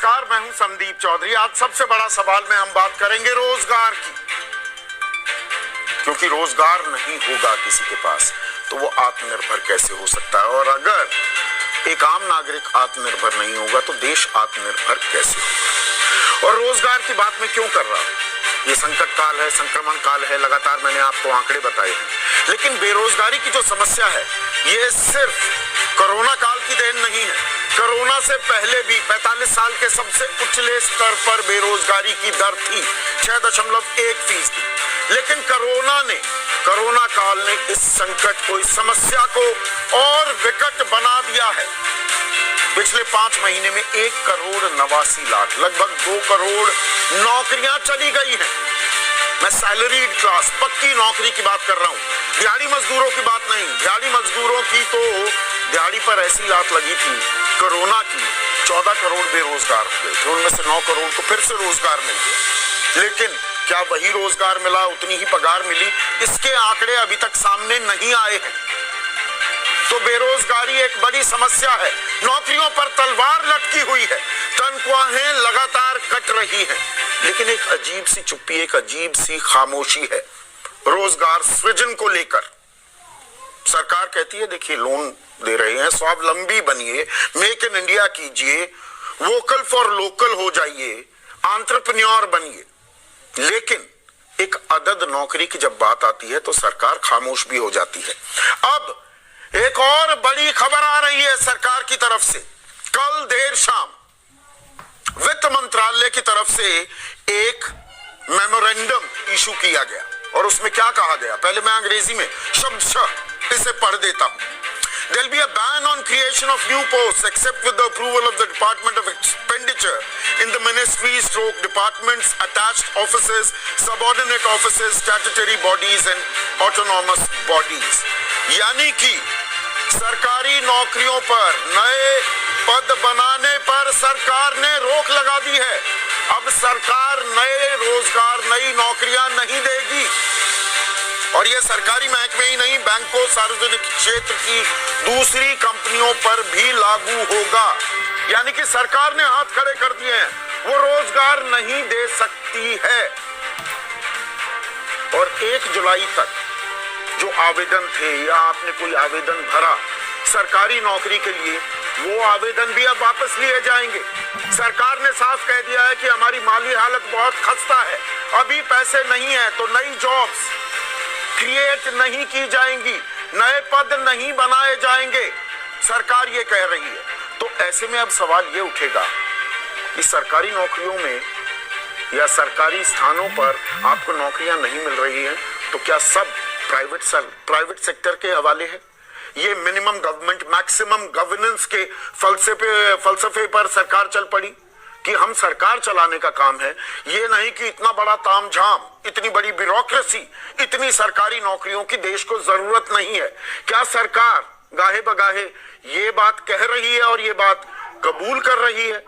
नमस्कार, मैं हूं संदीप चौधरी। आज सबसे बड़ा सवाल में हम बात करेंगे रोजगार की, क्योंकि रोजगार नहीं होगा किसी के पास तो वो आत्मनिर्भर कैसे हो सकता है, और अगर एक आम नागरिक आत्मनिर्भर नहीं होगा तो देश आत्मनिर्भर कैसे होगा। और रोजगार की बात मैं क्यों कर रहा हूं? ये संकट काल है, संक्रमण काल है, लगातार मैंने आपको आंकड़े बताए हैं, लेकिन बेरोजगारी की जो समस्या है ये सिर्फ कोरोना काल की देन नहीं है। कोरोना से पहले भी 45 साल के सबसे उछले स्तर पर बेरोजगारी की दर थी 6.1%, लेकिन कोरोना काल ने इस संकट को, इस समस्या को और विकट बना दिया है। पिछले 5 महीने में 1,82,00,000, लगभग 2 करोड़ नौकरियां चली गई हैं। मैं सैलरीड क्लास, पक्की नौकरी की बात कर रहा हूं, दिहाड़ी मजदूरों की बात नहीं। दिहाड़ी मजदूरों की तो दिहाड़ी पर ऐसी लात लगी थी कोरोना की, 14 करोड़ बेरोजगार हुए थे, उनमें से 9 करोड़ को फिर से रोजगार मिल गया। लेकिन क्या वही रोजगार मिला, उतनी ही पगार मिली? इसके आंकड़े अभी तक सामने नहीं आए हैं। तो बेरोजगारी एक बड़ी समस्या है, नौकरियों पर तलवार लटकी हुई है, तनख्वाहें लगातार कट रही हैं, लेकिन एक अजीब सी चुप्पी, एक अजीब सी खामोशी है रोजगार सृजन को लेकर। सरकार कहती है देखिए लोन दे रहे हैं, स्वावलंबी बनिए, मेक इन इंडिया कीजिए, वोकल फॉर लोकल हो जाइए, एंटरप्रेन्योर बनिए, लेकिन एक अदद नौकरी की जब बात आती है तो सरकार खामोश भी हो जाती है। अब एक और बड़ी खबर आ रही है सरकार की तरफ से। कल देर शाम वित्त मंत्रालय की तरफ से एक मेमोरेंडम इशू किया गया, और उसमें क्या कहा गया, पहले मैं अंग्रेजी में शब्दशः इसे पढ़ देता हूं। There'll be a ban on creation of new posts except with the approval of the Department of Expenditure in the ministries, departments, attached offices, subordinate offices, statutory bodies and autonomous bodies। यानी कि सरकारी नौकरियों पर नए पद बनाने पर सरकार ने रोक लगा दी है। अब सरकार नए रोजगार, नई नौकरियां नहीं देगी, और ये सरकारी महकमे ही नहीं, बैंकों, सार्वजनिक क्षेत्र की दूसरी कंपनियों पर भी लागू होगा। यानी कि सरकार ने हाथ खड़े कर दिए हैं, वो रोजगार नहीं दे सकती है। और 1 जुलाई तक जो आवेदन थे या आपने कोई आवेदन भरा सरकारी नौकरी के लिए, वो आवेदन भी अब वापस लिए जाएंगे। सरकार ने साफ कह दिया है कि हमारी माली हालत बहुत खस्ता है, अभी पैसे नहीं है, तो नई जॉब्स क्रिएट नहीं की जाएंगी, नए पद नहीं बनाए जाएंगे, सरकार ये कह रही है। तो ऐसे में अब सवाल ये उठेगा कि सरकारी नौकरियों में या सरकारी स्थानों पर आपको नौकरियां नहीं मिल रही हैं, तो क्या सब प्राइवेट सेक्टर के हवाले है? ये मिनिमम गवर्नमेंट मैक्सिमम गवर्नेंस के फलसफे पर सरकार चल पड़ी कि हम सरकार चलाने का काम है, ये नहीं कि इतना बड़ा तामझाम, इतनी बड़ी ब्यूरोक्रेसी, इतनी सरकारी नौकरियों की देश को जरूरत नहीं है। क्या सरकार गाहे बगाहे ये बात कह रही है और ये बात कबूल कर रही है?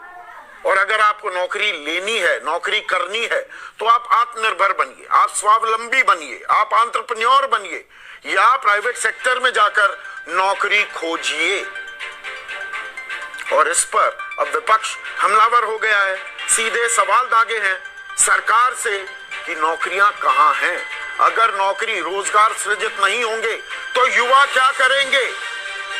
और अगर आपको नौकरी लेनी है, नौकरी करनी है, तो आप आत्मनिर्भर बनिए, आप स्वावलंबी बनिए, आप एंटरप्रेन्योर बनिए, या प्राइवेट सेक्टर में जाकर नौकरी खोजिए। और इस पर अब विपक्ष हमलावर हो गया है, सीधे सवाल दागे हैं सरकार से कि नौकरियां कहां हैं? अगर नौकरी, रोजगार सृजित नहीं होंगे तो युवा क्या करेंगे?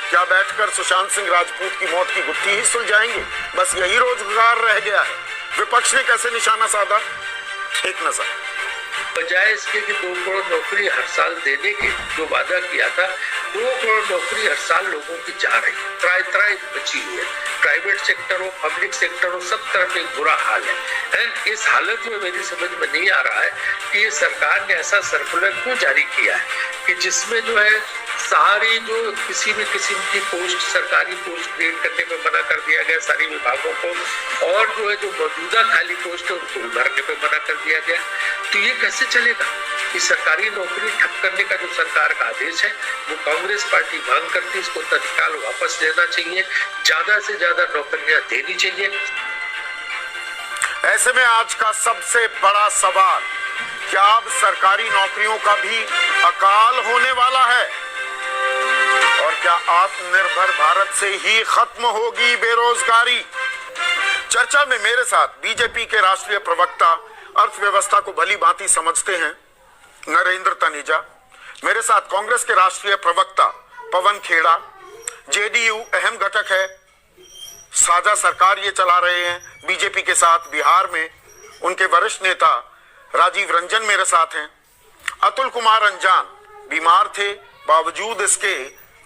क्या बैठकर सुशांत सिंह राजपूत की मौत की गुत्थी ही सुलझाएंगे? बस यही रोजगार रह गया है। विपक्ष ने कैसे निशाना साधा, एक नजर। बजाय इसके कि 2 करोड़ नौकरी हर साल देने की जो वादा किया था, 2 करोड़ नौकरी हर साल लोगों की जा रही, त्राई बची हुई है। प्राइवेट सेक्टर हो, पब्लिक सेक्टर हो, सब तरफ एक बुरा हाल है। एंड इस हालत में मेरी समझ में नहीं आ रहा है कि ये सरकार ने ऐसा सर्कुलर क्यों जारी किया है कि जिसमें जो है सारी जो किसी भी किस्म की पोस्ट, सरकारी पोस्ट क्रिएट करने में मना कर दिया गया सारी विभागों को, और जो है जो मौजूदा खाली पोस्ट है उनको भरने में मना कर दिया गया। तो ये कैसे चलेगा कि सरकारी नौकरी ठप करने का जो सरकार का आदेश है वो कांग्रेस पार्टी मांग करती है, इसको तत्काल वापस लेना चाहिए, ज्यादा से ज्यादा नौकरियां देनी चाहिए। ऐसे में आज का सबसे बड़ा सवाल, क्या अब सरकारी नौकरियों का भी अकाल होने वाला है? और क्या आत्मनिर्भर भारत से ही खत्म होगी बेरोजगारी? चर्चा में मेरे साथ बीजेपी के राष्ट्रीय प्रवक्ता, अर्थव्यवस्था को भली भांति समझते हैं, नरेंद्र तनेजा। मेरे साथ कांग्रेस के राष्ट्रीय प्रवक्ता पवन खेड़ा, जेडीयू अहम घटक है, साझा सरकार ये चला रहे हैं बीजेपी के साथ बिहार में। उनके वरिष्ठ नेता राजीव रंजन मेरे साथ हैं। अतुल कुमार अंजान बीमार थे, बावजूद इसके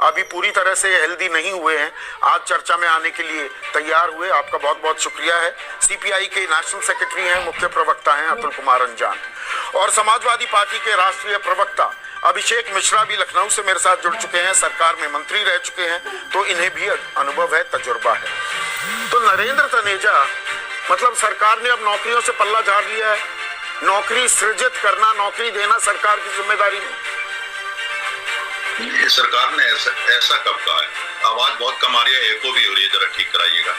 अभी पूरी तरह से हेल्दी नहीं हुए हैं, आज चर्चा में आने के लिए तैयार हुए। आपका बहुत बहुत शुक्रिया है। सीपीआई के नेशनल सेक्रेटरी हैं, मुख्य प्रवक्ता हैं अतुल कुमार अंजान। और समाजवादी पार्टी के राष्ट्रीय प्रवक्ता अभिषेक मिश्रा भी लखनऊ से मेरे साथ जुड़ चुके हैं, सरकार में मंत्री रह चुके हैं, तो इन्हें भी अनुभव है, तजुर्बा है। तो नरेंद्र तनेजा, मतलब सरकार ने अब नौकरियों से पल्ला झाड़ लिया है, नौकरी सृजित करना, नौकरी देना सरकार की जिम्मेदारी नहीं। सरकार ने ऐसा कब कहा है? आवाज बहुत कम आ रही है, एको भी हो रही है, जरा ठीक कराइएगा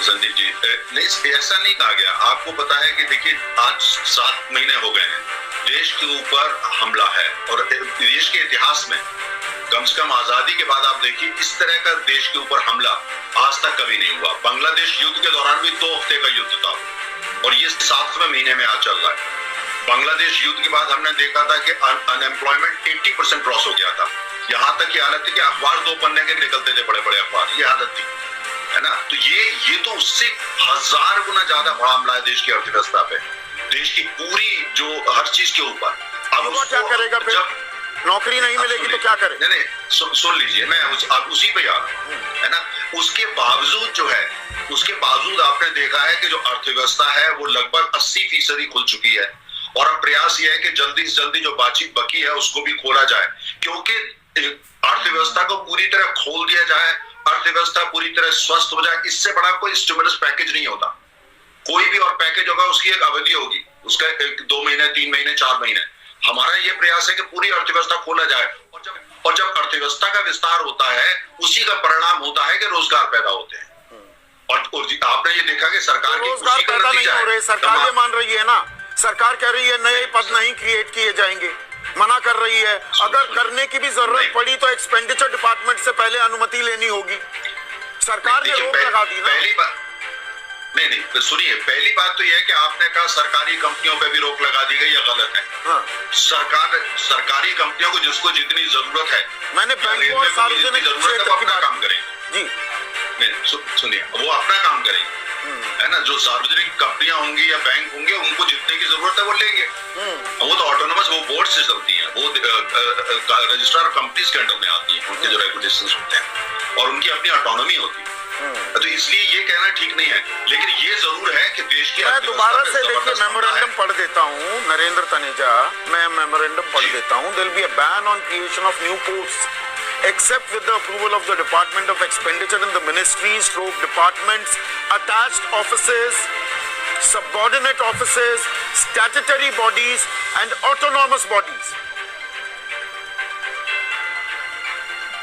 संदीप जी। नहीं, ऐसा नहीं कहा गया। आपको पता है कि देखिए, आज 7 महीने हो गए हैं, देश के ऊपर हमला है, और देश के इतिहास में कम से कम आजादी के बाद आप देखिए, इस तरह का देश के ऊपर हमला आज तक कभी नहीं हुआ। बांग्लादेश युद्ध के दौरान भी 2 हफ्ते का युद्ध था, और ये 7वें महीने में आज चल रहा है। बांग्लादेश युद्ध के बाद हमने देखा था कि अनएम्प्लॉयमेंट 80% क्रॉस हो गया था। यहाँ तक की हालत थी कि अखबार 2 पन्ने के निकलते थे, बड़े बड़े अखबार, ये हालत थी, है ना। तो ये तो उससे 1000 गुना ज्यादा बड़ा हमला है देश की अर्थव्यवस्था पे, देश की पूरी जो हर चीज के ऊपर। अब वो क्या करेगा फिर? नौकरी नहीं मिलेगी तो क्या करे? नहीं, सुन लीजिए, मैं उसी पे आ रहा हूँ, है ना। उसके बावजूद जो है, उसके बावजूद आपने देखा है कि जो अर्थव्यवस्था है वो लगभग 80% खुल चुकी है, और अब प्रयास ये है कि जल्दी से जल्दी जो बातचीत बकी है उसको भी खोला जाए, क्योंकि अर्थव्यवस्था को पूरी तरह खोल दिया जाए, अर्थव्यवस्था पूरी तरह स्वस्थ हो जाए, इससे बड़ा कोई स्टिमुलस पैकेज नहीं होता। कोई भी और पैकेज होगा उसकी एक अवधि होगी, उसका 2 महीने, 3 महीने, 4 महीने। हमारा ये प्रयास है कि पूरी अर्थव्यवस्था खोला जाए, और जब अर्थव्यवस्था का विस्तार होता है, उसी का परिणाम होता है कि रोजगार पैदा होते हैं। और आपने ये देखा कि सरकार की रोजगार पैदा नहीं हो रहे, सरकार ये मान रही है ना, सरकार कह रही है नए पद नहीं क्रिएट किए जाएंगे, मना कर रही है। अगर करने की भी जरूरत पड़ी तो एक्सपेंडिचर डिपार्टमेंट से पहले अनुमति लेनी होगी। सरकार ने रोक लगा दी ना। पहली बात नहीं, सुनिए, पहली बात तो यह है कि आपने कहा सरकारी कंपनियों पे भी रोक लगा दी गई, या गलत है? हाँ। सरकारी कंपनियों को जिसको जितनी जरूरत है, मैंने बैंक और सार्वजनिक क्षेत्र की बात काम करें जी। सुनिए, वो अपना काम करेंगे, है ना। जो सार्वजनिक कंपनियां होंगी या बैंक होंगे, उनको जितने की जरूरत है वो लेंगे। वो तो ऑटोनोमस, वो बोर्ड से चलती है, वो रजिस्ट्रार कंपनीज के अंडर में आती है, उनके जो रेगुलेशंस होते हैं, और उनकी अपनी ऑटोनॉमी होती है। तो इसलिए ये कहना ठीक नहीं है, लेकिन ये जरूर है कि देश की, मैं दोबारा से देखिए मेमोरेंडम पढ़ देता हूँ नरेंद्र तनेजा, मैं मेमोरेंडम पढ़ देता हूँ। There will be a ban on creation of new posts except with the approval of the Department of Expenditure in the ministries, departments, attached offices, subordinate offices, statutory bodies and autonomous bodies.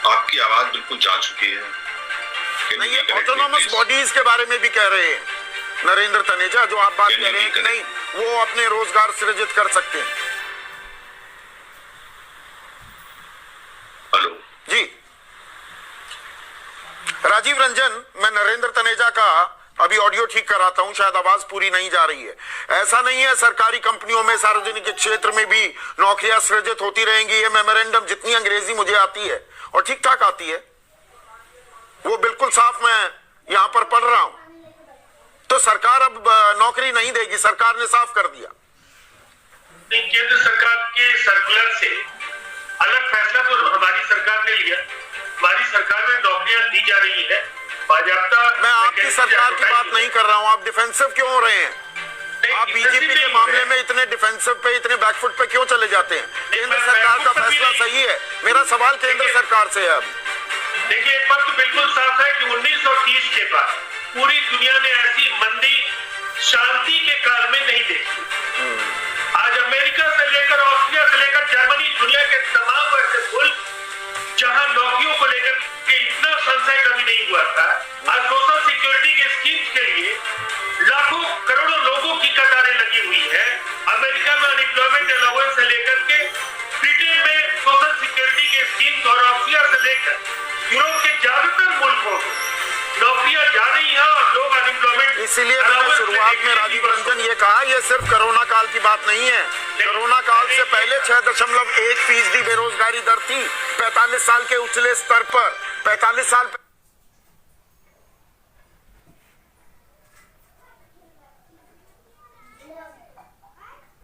आपकी आवाज बिल्कुल जा चुकी है। नहीं, ये autonomous bodies के बारे में भी कह रहे हैं नरेंद्र तनेजा, जो आप बात कह रहे हैं कि नहीं, वो अपने रोजगार सृजित कर सकते हैं। हेलो जी, राजीव रंजन, मैं नरेंद्र तनेजा का अभी ऑडियो ठीक कराता हूं, शायद आवाज पूरी नहीं जा रही है। ऐसा नहीं है सरकारी कंपनियों में, सार्वजनिक क्षेत्र में भी नौकरियां सृजित होती रहेंगी। ये मेमोरेंडम, जितनी अंग्रेजी मुझे आती है और ठीक ठाक आती है, वो बिल्कुल साफ मैं यहां पर पढ़ रहा हूं। तो सरकार अब नौकरी नहीं देगी, सरकार ने साफ कर दिया। केंद्र सरकार के सर्कुलर से अलग फैसला तो हमारी सरकार ने लिया। हमारी सरकार में नौकरियां दी जा रही है बाजाबता। मैं आपकी सरकार की बात नहीं कर रहा हूं, आप डिफेंसिव क्यों हो रहे हैं? आप बीजेपी के मामले में इतने डिफेंसिव पे, इतने बैकफुट पे क्यों चले जाते हैं? केंद्र सरकार का फैसला सही है। मेरा सवाल केंद्र सरकार से है। अब देखिए, एक बात तो बिल्कुल साफ है कि 1930 के बाद पूरी दुनिया ने ऐसी मंदी शांति के काल में नहीं देखी। आज अमेरिका से लेकर ऑस्ट्रिया से लेकर जर्मनी, दुनिया के तमाम ऐसे मुल्क जहां नौकरियों को लेकर के इतना संशय कभी नहीं हुआ था, आज सोशल सिक्योरिटी के स्कीम्स के लिए लाखों करोड़ों लोगों की कतारें लगी हुई है। अमेरिका में अनएम्प्लॉयमेंट अलाउंस से लेकर के ब्रिटेन में सोशल सिक्योरिटी के स्कीम्स, और ऑस्ट्रिया से लेकर यूरोप के ज्यादातर मुल्कों में नौकरियां जा रही हैं और लोग अनएम्प्लॉयमेंट। इसीलिए मैंने शुरुआत में राजीव रंजन ये कहा, ये सिर्फ कोरोना काल की बात नहीं है। कोरोना काल से पहले 6.1% बेरोजगारी दर थी, 45 साल के उछले स्तर पर। 45 साल